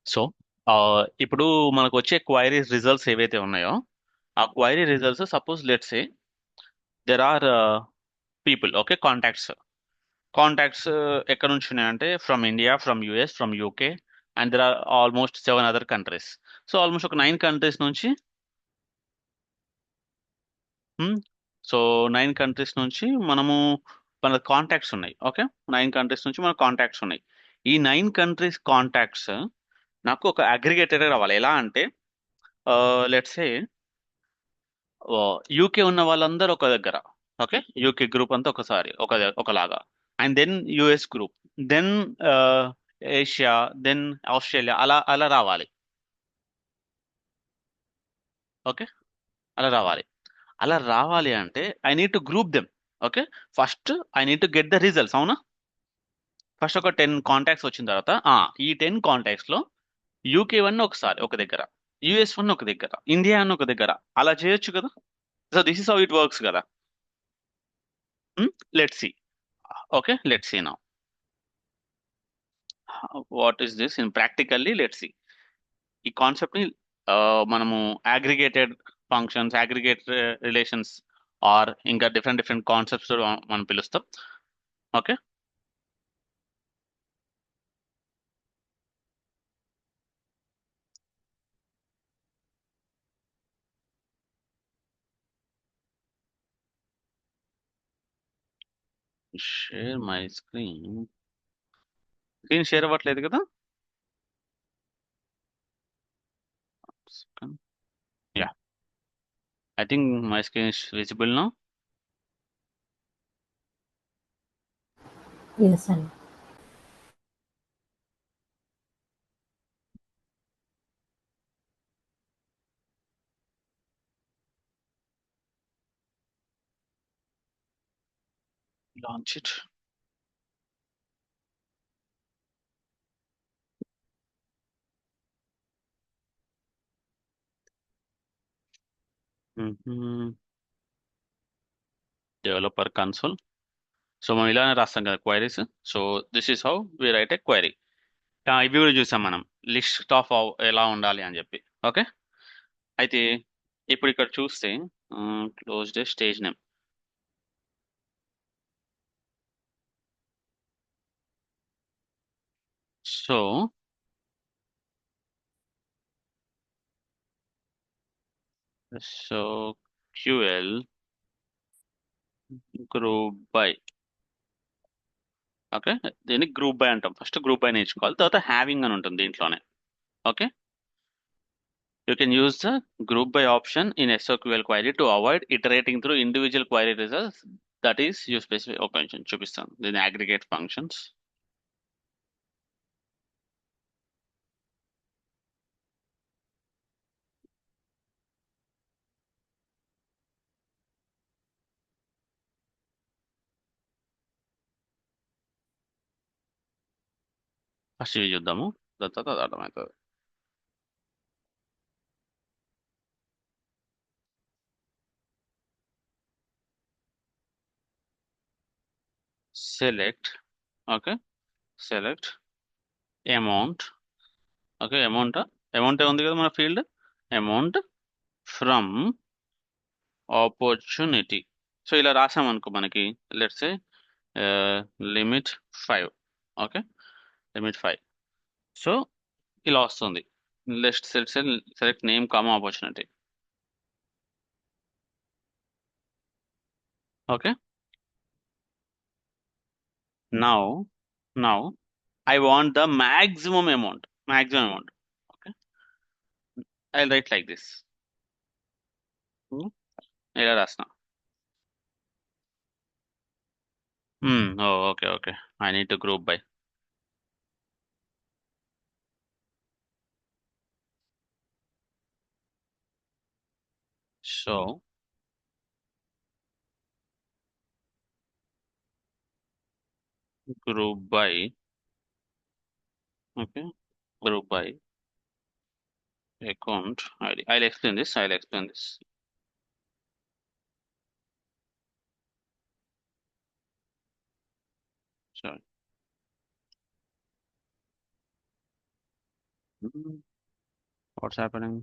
So ఇప్పుడు మనకు వచ్చే క్వైరీ రిజల్ట్స్ ఏవైతే ఉన్నాయో ఆ query results suppose let's say there are people okay contacts ఎక్కడ నుంచి ఉన్నాయంటే from India, from US, from UK, and there are almost 7 other countries. So almost ఒక 9 కంట్రీస్ నుంచి సో 9 కంట్రీస్ నుంచి మన కాంటాక్ట్స్ ఉన్నాయి. ఓకే, 9 కంట్రీస్ నుంచి మన కాంటాక్ట్స్ ఉన్నాయి. ఈ 9 కంట్రీస్ కాంటాక్ట్స్ నాకు ఒక అగ్రిగేటెడ్ రావాలి. ఎలా అంటే లెట్స్ సే యూకే ఉన్న వాళ్ళందరూ ఒక దగ్గర. ఓకే, యూకే గ్రూప్ అంతా ఒకసారి ఒకలాగా, and then US group, then Asia, then Australia, అలా అలా రావాలి. ఓకే, అలా రావాలి. అలా రావాలి అంటే I need to group them. Okay, first I need to get the results. అవునా? ఫస్ట్ ఒక 10 కాంటాక్ట్స్ వచ్చిన తర్వాత ఈ 10 కాంటాక్ట్స్ లో యూకే వన్ ఒకసారి ఒక దగ్గర, యుఎస్ వన్ ఒక దగ్గర, ఇండియా అని ఒక దగ్గర, అలా చేయొచ్చు కదా. So this is how it works కదా. Let's see. Okay, let's see now what is this in practically. లెట్స్ సి ఈ కాన్సెప్ట్ ని మనము aggregated functions, aggregated relations, or ఇంకా డిఫరెంట్ డిఫరెంట్ కాన్సెప్ట్స్ మనం పిలుస్తాం. Okay, share my screen. Screen share అవ్వట్లేదు కదా. Yeah, I think my screen is visible now. Yes, and launch it. Developer console. So మనం ఇలానే రాస్తాం కదా queries. So this is how we write a query. ఇవి కూడా చూసాం మనం, లిస్ట్ ఆఫ్ ఎలా ఉండాలి అని చెప్పి. ఓకే, అయితే ఇప్పుడు ఇక్కడ చూస్తే close day stage name. So SOQL group by. Okay, దీన్ని గ్రూప్ బై అంటాం. ఫస్ట్ గ్రూప్ బై నేర్చుకోవాలి, తర్వాత హ్యావింగ్ అని ఉంటుంది దీంట్లోనే. Okay, you can use the group by option in SOQL query to avoid iterating through individual query results. That is you specific. ఒక నిమిషం చూపిస్తాను దీని అగ్రిగేట్ ఫంక్షన్స్. ఫస్ట్ ఇవి చూద్దాము, దాని తర్వాత అది అర్థమవుతుంది. Select. Okay, select amount. Okay, amount ఉంది కదా మన field. Amount from opportunity. So ఇలా రాసామనుకో మనకి, let's limit 5. Okay, limit 5. So ఇలా వస్తుంది. Select name comma opportunity. Okay, now now I want the maximum amount. Okay, I right like this. ఇలా రాసిన. Okay okay, I need to group by. So group by. Okay, group by account ID. I'll explain this. Sorry. What's happening?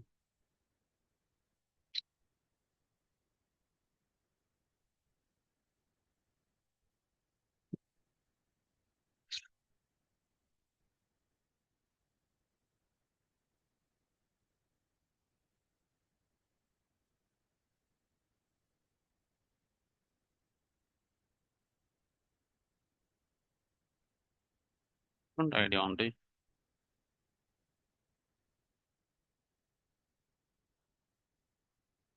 Idea ఉంది.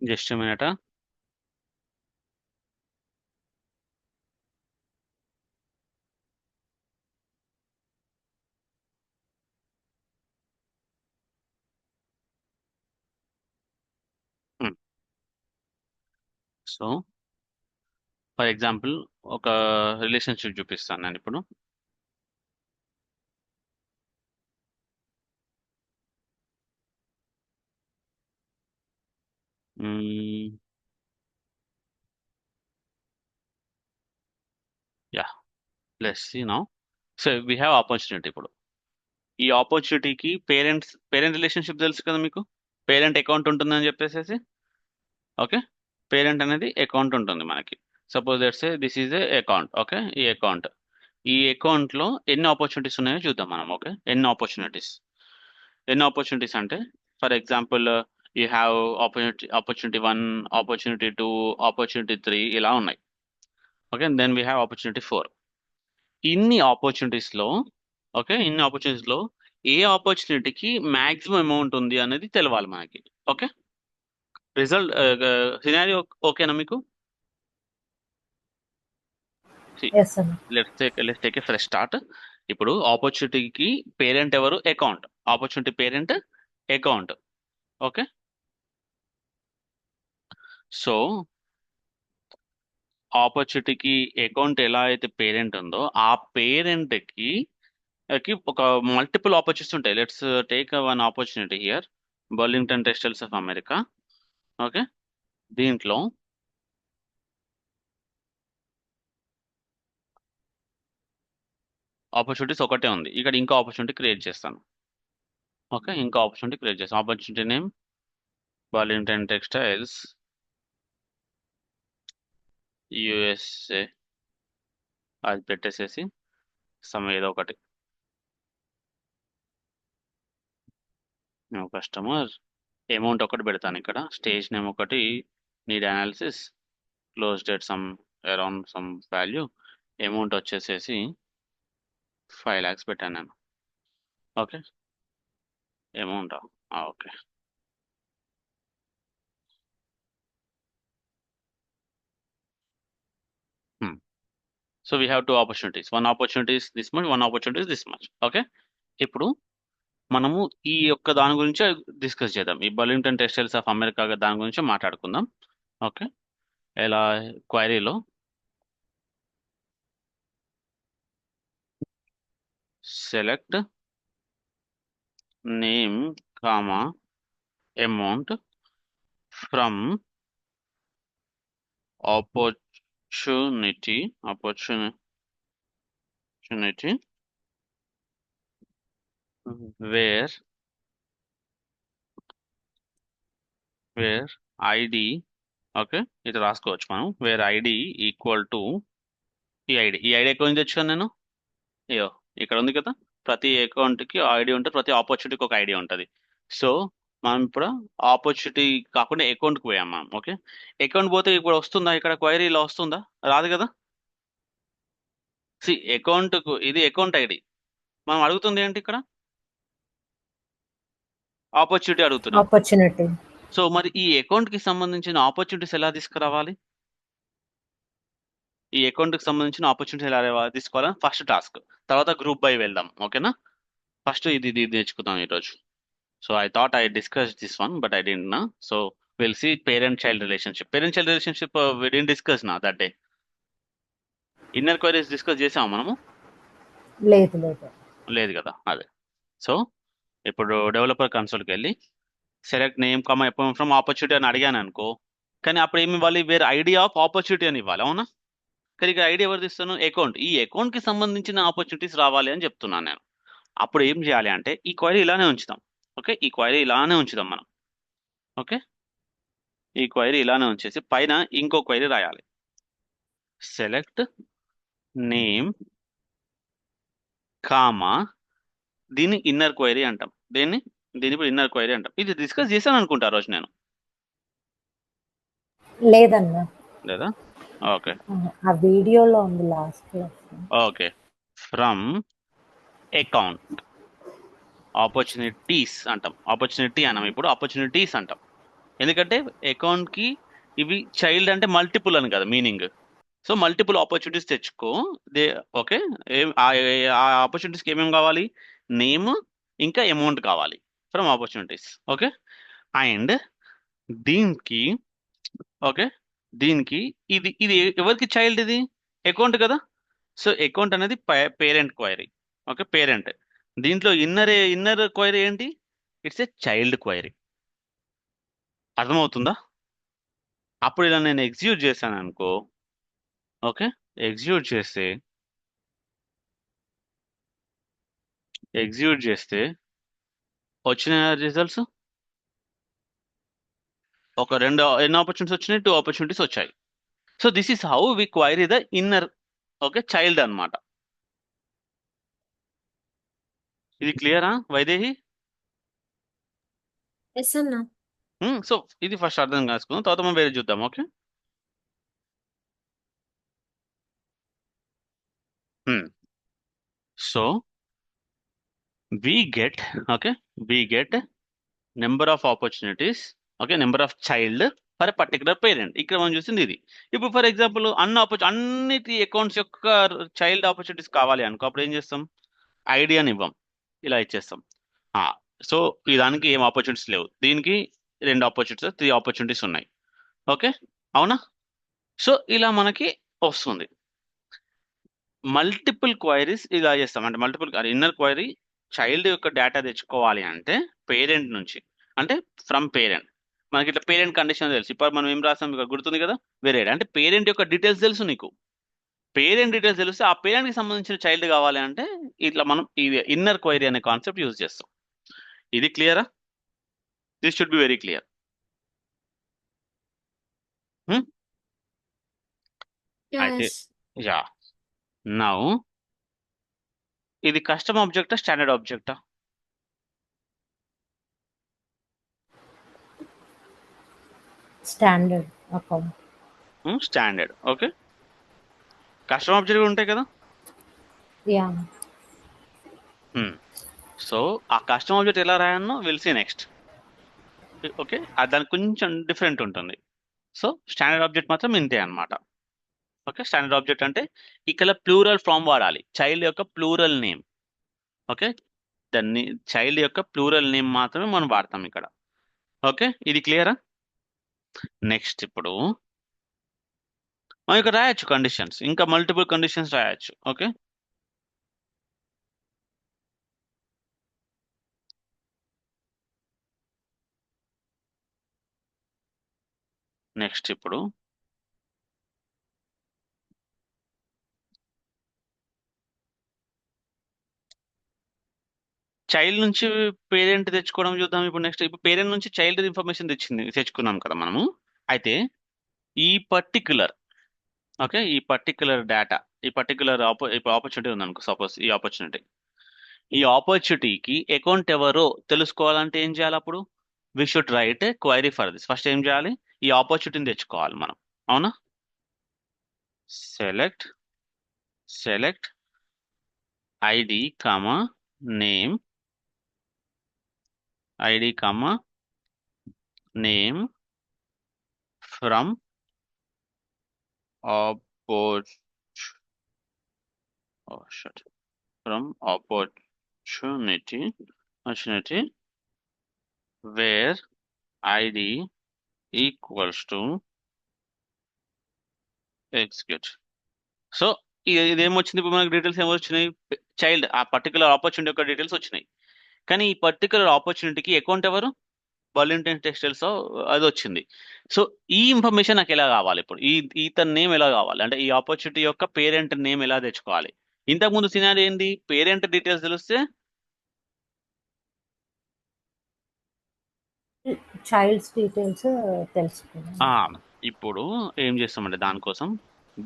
Just minute. So for example ఒక relationship చూపిస్తాను నేను ఇప్పుడు. Yeah, let's see now. So we have opportunity. ఇప్పుడు ఈ ఆపర్చునిటీకి parent relationship తెలుసు కదా మీకు. పేరెంట్ అకౌంట్ ఉంటుందని చెప్పేసి, ఓకే. పేరెంట్ అనేది అకౌంట్ ఉంటుంది మనకి. Suppose that's this is a account. Okay, ఈ అకౌంట్ లో ఎన్ని ఆపర్చునిటీస్ ఉన్నాయో చూద్దాం మనం. ఓకే, ఎన్ని ఆపర్చునిటీస్ అంటే, for example you have opportunity 1, opportunity 2, opportunity 3 ఇలా ఉన్నాయి. Okay, then we have opportunity 4. ఇన్ని ఆపర్చునిటీస్ లో ఏ ఆపర్చునిటీకి మాక్సిమం అమౌంట్ ఉంది అనేది తెలవాలి మనకి. ఓకే, రిజల్ట్ సినారియో ఓకేనా మీకు? ఎస్ అన్న. Let's take a fresh start. ఇప్పుడు ఆపర్చునిటీకి పేరెంట్ ఎవరు? Account. Opportunity parent account. Okay, so ఆపర్చునిటీకి అకౌంట్ ఎలా అయితే పేరెంట్ ఉందో, ఆ పేరెంట్ కి ఒక మల్టిపుల్ ఆపర్చునిటీస్ ఉంటాయి. Let's take one opportunity here, Burlington Textiles of America. Okay, దీంట్లో ఆపర్చునిటీస్ ఒకటే ఉంది. ఇక్కడ ఇంకో ఆపర్చునిటీ క్రియేట్ చేస్తాను. ఓకే, ఇంకో ఆపర్చునిటీ క్రియేట్ చేస్తాను. Opportunity name Burlington Textiles USA అది పెట్టేసేసి ఏదో ఒకటి కస్టమర్ అమౌంట్ ఒకటి పెడతాను. ఇక్కడ స్టేజ్ నేమ్ ఒకటి, need analysis, close date around value, amount వచ్చేసేసి 5 lakhs పెట్టాను నేను. Okay, amount okay. So we have 2 opportunities. One opportunities this much, one opportunities this much. Okay, ఇప్పుడు మనము ఈ యొక్క దాని గురించి డిస్కస్ చేద్దాం. ఈ బర్లింగ్టన్ టెక్స్టైల్స్ ఆఫ్ అమెరికా దాని గురించి మాట్లాడుకుందాం. ఓకే, ఎలా క్వైరీలో select name comma amount from opportunity where ID. Okay, ఇది రాసుకోవచ్చు మనం. వేర్ ఐడి ఈక్వల్ టు ఈ ఐడి ఎక్కడ నుంచి తెచ్చుకోను నేను? అయ్యో, ఇక్కడ ఉంది కదా. ప్రతి అకౌంట్కి ఐడి ఉంటుంది, ప్రతి ఆపర్చునిటీకి ఒక ఐడి ఉంటుంది. సో మనం ఇప్పుడు ఆపర్చునిటీ కాకుండా అకౌంట్కి పోయాం మనం. ఓకే, అకౌంట్ పోతే ఇప్పుడు వస్తుందా ఇక్కడ క్వైరీ ఇలా వస్తుందా? రాదు కదా. అకౌంట్కు ఇది అకౌంట్ ఐడి. మనం అడుగుతుంది ఏంటి ఇక్కడ? ఆపర్చునిటీ అడుగుతున్నాం. ఆపర్చునిటీ. సో మరి ఈ అకౌంట్కి సంబంధించిన ఆపర్చునిటీస్ ఎలా తీసుకురావాలి? ఈ అకౌంట్కి సంబంధించిన ఆపర్చునిటీస్ ఎలా తీసుకోవాలని ఫస్ట్ టాస్క్. తర్వాత గ్రూప్ బై వెళ్దాం. ఓకేనా, ఫస్ట్ ఇది నేర్చుకుందాం ఈరోజు. So I thought I discuss this one but I didn't నా. So will see parent child relationship we didn't discuss నా that day. Inner queries discuss చేసాము మనము? లేదు. లేదు కదా. అదే. సో ఇప్పుడు డెవలపర్ కన్సోల్కి వెళ్ళి select name comma appoint from opportunity అని అడిగాను అనుకో, కానీ అప్పుడు ఏమి ఇవ్వాలి? వేరే ఐడి ఆఫ్ ఆపర్చునిటీ అని ఇవ్వాలి. అవునా? కానీ ఇక్కడ ఐడి ఎవరు ఇస్తాను? అకౌంట్. ఈ అకౌంట్కి సంబంధించిన ఆపర్చునిటీస్ రావాలి అని చెప్తున్నాను నేను. అప్పుడు ఏం చేయాలి అంటే ఈ క్వైరీ ఇలానే ఉంచుతాం. ఓకే, ఈ క్వైరీ ఇలానే ఉంచుదాం మనం. ఓకే, ఈ క్వైరీ ఇలానే ఉంచేసి పైన ఇంకో క్వైరీ రాయాలి. సెలెక్ట్ నేమ్ కామా, దీన్ని ఇన్నర్ క్వైరీ అంటాం. దీన్ని ఇప్పుడు ఇన్నర్ క్వైరీ అంటాం. ఇది డిస్కస్ చేశాను అనుకుంటా ఆ రోజు నేను, లేదన్నా. లేదా? ఓకే. ఆ వీడియోలో ఉంది last class. Okay, from account opportunities అంటాం. ఆపర్చునిటీ అన్నాం, ఇప్పుడు ఆపర్చునిటీస్ అంటాం. ఎందుకంటే అకౌంట్ కి ఇవి చైల్డ్ అంటే మల్టిపుల్ అని కదా మీనింగ్. సో మల్టిపుల్ ఆపర్చునిటీస్ తెచ్చుకో. దే ఓకే, ఆ ఆపర్చునిటీస్కి ఏమేమి కావాలి? నేమ్ ఇంకా అమౌంట్ కావాలి ఫ్రమ్ ఆపర్చునిటీస్. ఓకే, అండ్ దీనికి ఓకే, దీనికి ఇది ఇది ఎవరికి చైల్డ్? ఇది అకౌంట్ కదా. సో అకౌంట్ అనేది పేరెంట్ క్వైరీ. Okay, parent. దీంట్లో ఇన్నర్ క్వైరీ ఏంటి? It's a child query. అర్థమవుతుందా? అప్పుడు ఇలా నేను ఎగ్జిక్యూట్ చేశాను అనుకో. ఓకే, ఎగ్జిక్యూట్ చేస్తే వచ్చిన రిజల్ట్స్ ఒక ఎన్ని ఆపర్చునిటీస్ వచ్చినాయి? 2 ఆపర్చునిటీస్ వచ్చాయి. So this is how we query the inner okay child అన్నమాట. ఇది క్లియరా వైదేహి? ఎస్ అన్న. సో ఇది ఫస్ట్ అర్థం కాసుకుందాం, తర్వాత మనం వేరే చూద్దాం. Okay, so we get okay we get number of opportunities, okay, number of child for particular parent. ఇక్కడ మనం చూసింది ఇది. ఇప్పుడు ఫర్ ఎగ్జాంపుల్ అన్నిటి అకౌంట్స్ యొక్క చైల్డ్ ఆపర్చునిటీస్ కావాలి అనుకో, అప్పుడు ఏం చేస్తాం? ఐడి అని ఇవ్వం, ఇలా ఇచ్చేస్తాం. సో ఈ దానికి ఏం ఆపర్చునిటీస్ లేవు, దీనికి 2 ఆపర్చునిటీస్ 3 ఆపర్చునిటీస్ ఉన్నాయి. ఓకే, అవునా? సో ఇలా మనకి వస్తుంది. మల్టిపుల్ క్వైరీస్ ఇలా చేస్తాం, అంటే మల్టిపుల్ ఇన్నర్ క్వైరీ చైల్డ్ యొక్క డేటా తెచ్చుకోవాలి అంటే పేరెంట్ నుంచి, అంటే ఫ్రమ్ పేరెంట్. మనకి ఇట్లా పేరెంట్ కండిషన్ తెలుసు. ఇప్పుడు మనం ఏం రాస్తాం ఇక్కడ గుర్తుంది కదా, వేరే అంటే పేరెంట్ యొక్క డీటెయిల్స్ తెలుసు నీకు. పేరెంట్ డీటెయిల్స్ తెలిస్తే ఆ పేరెంట్ కి సంబంధించిన చైల్డ్ కావాలి అంటే ఇట్లా మనం ఇది ఇన్నర్ క్వైరీ అనే కాన్సెప్ట్ యూజ్ చేస్తాం. ఇది క్లియరా? This should be very clear. అయితే ఎస్. యా, నౌ ఇది కస్టమ్ ఆబ్జెక్టా స్టాండర్డ్ ఆబ్జెక్టా? Standard account. Standard. Okay, custom object ఉంటాయి కదా. యా. సో ఆ కస్టమ్ ఆబ్జెక్ట్ ఎలా రాయన్నో విల్ సీ నెక్స్ట్. ఓకే, దానికి కొంచెం డిఫరెంట్ ఉంటుంది. సో స్టాండర్డ్ ఆబ్జెక్ట్ మాత్రం ఇంతే అన్నమాట. ఓకే, స్టాండర్డ్ ఆబ్జెక్ట్ అంటే ఇక్కడ ప్లూరల్ ఫామ్ వాడాలి, చైల్డ్ యొక్క ప్లూరల్ నేమ్. ఓకే, దాన్ని చైల్డ్ యొక్క ప్లూరల్ నేమ్ మాత్రమే మనం వాడతాం ఇక్కడ. ఓకే, ఇది క్లియరా? నెక్స్ట్ ఇప్పుడు మనం ఇక్కడ రాయొచ్చు కండిషన్స్, ఇంకా మల్టిపుల్ కండిషన్స్ రాయొచ్చు. ఓకే, నెక్స్ట్ ఇప్పుడు చైల్డ్ నుంచి పేరెంట్ తెచ్చుకోవడం చూద్దాం. ఇప్పుడు నెక్స్ట్ ఇప్పుడు పేరెంట్ నుంచి చైల్డ్ ఇన్ఫర్మేషన్ తెచ్చుకున్నాం కదా మనము. అయితే ఈ పర్టికులర్ ఓకే ఈ పర్టికులర్ డేటా, ఈ పర్టికులర్ ఇప్పుడు ఆపర్చునిటీ ఉందనుకో, సపోజ్ ఈ ఆపర్చునిటీకి అకౌంట్ ఎవరో తెలుసుకోవాలంటే ఏం చేయాలి? అప్పుడు we should write query for this. First ఏం చేయాలి? ఈ ఆపర్చునిటీని తెచ్చుకోవాలి మనం, అవునా? Select ID comma name, ID comma name from opportunity where id equals to execute. So ఇది ఏమొచ్చింది? ఇప్పుడు మనకి డీటెయిల్స్ ఏమొచ్చినాయి? చైల్డ్ ఆ పర్టికులర్ ఆపర్చునిటీ యొక్క డీటెయిల్స్ వచ్చినాయి. కానీ ఈ పర్టికులర్ ఆపర్చునిటీకి అకౌంట్ ఎవరు? బర్లింగ్టన్ టెక్స్టైల్స్ అది వచ్చింది. సో ఈ ఇన్ఫర్మేషన్ నాకు ఎలా కావాలి? ఇప్పుడు ఇతని నేమ్ ఎలా కావాలి? అంటే ఈ ఆపర్చునిటీ యొక్క పేరెంట్ నేమ్ ఎలా తెచ్చుకోవాలి? ఇంతకుముందు సినారీ ఏంది? పేరెంట్ డీటెయిల్స్ తెలిస్తే చైల్డ్స్ డీటెయిల్స్ తెలుసుకున్నాను. ఇప్పుడు ఏం చేస్తామంటే దానికోసం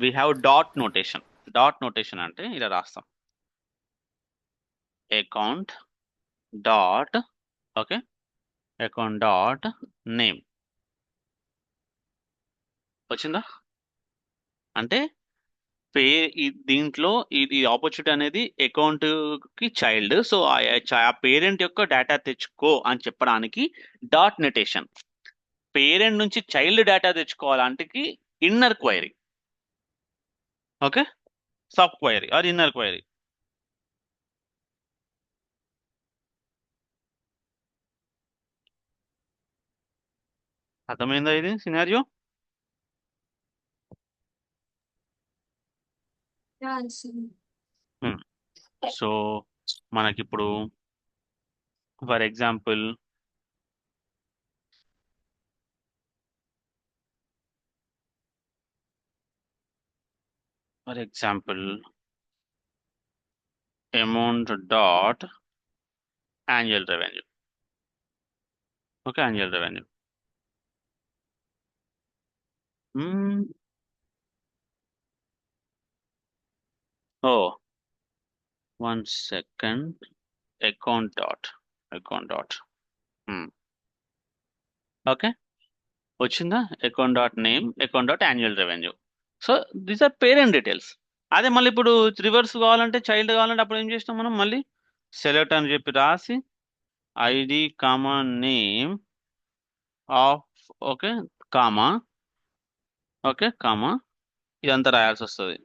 we have dot notation. Dot notation అంటే ఇలా రాస్తాం, account dot, okay, account dot name. వచ్చిందా? అంటే పే దీంట్లో ఇది ఆపర్చునిటీ అనేది అకౌంట్ కి చైల్డ్, సో ఆ పేరెంట్ యొక్క డేటా తెచ్చుకో అని చెప్పడానికి డాట్ నొటేషన్. పేరెంట్ నుంచి చైల్డ్ డేటా తెచ్చుకోవాలంటే inner query, okay, sub query or inner query. అర్థమైందా ఇది సినారియో? సో మనకిప్పుడు for example amount dot annual revenue. Okay, annual revenue. Oh, 1 second. Account dot okay, వచ్చిందా? Account dot name, account dot annual revenue. So these are parent details. అదే మళ్ళీ ఇప్పుడు reverse కావాలంటే, child కావాలంటే అప్పుడు ఏం చేస్తాం మనం? మళ్ళీ సెలెక్ట్ అని చెప్పి రాసి ID comma name of, okay, comma, okay, comma, ఇదంతా రాయాల్సి వస్తుంది.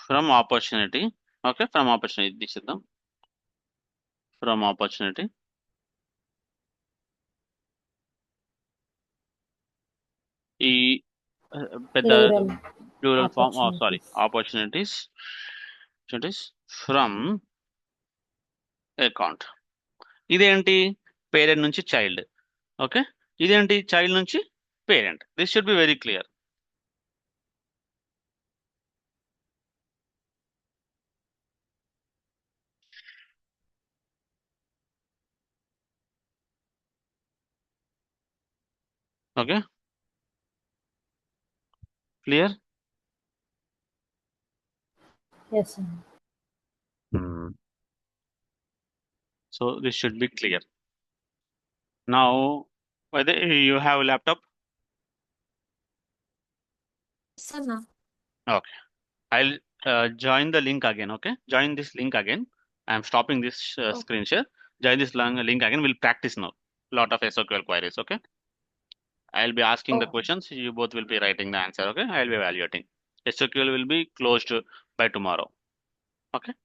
From opportunity, okay, from opportunity తీసిద్దాం. ఫ్రమ్ ఆపర్చునిటీ ఈ పెద్ద plural plural form, sorry, opportunities. Opportunities from account. ఇదేంటి? పేరెంట్ నుంచి చైల్డ్, ఓకే, ఇదేంటి? చైల్డ్ నుంచి parent. This should be very clear. Okay, clear? Yes అండి. So this should be clear. Now whether you have a laptop? Sana. Okay, I'll join the link again. Okay, join this link again. I'm stopping this Okay. screen share. Join this link again. We'll practice now. Lot of SQL queries. Okay, I'll be asking the Okay. questions. You both will be writing the answer. Okay, I'll be evaluating. SQL will be closed by tomorrow. Okay.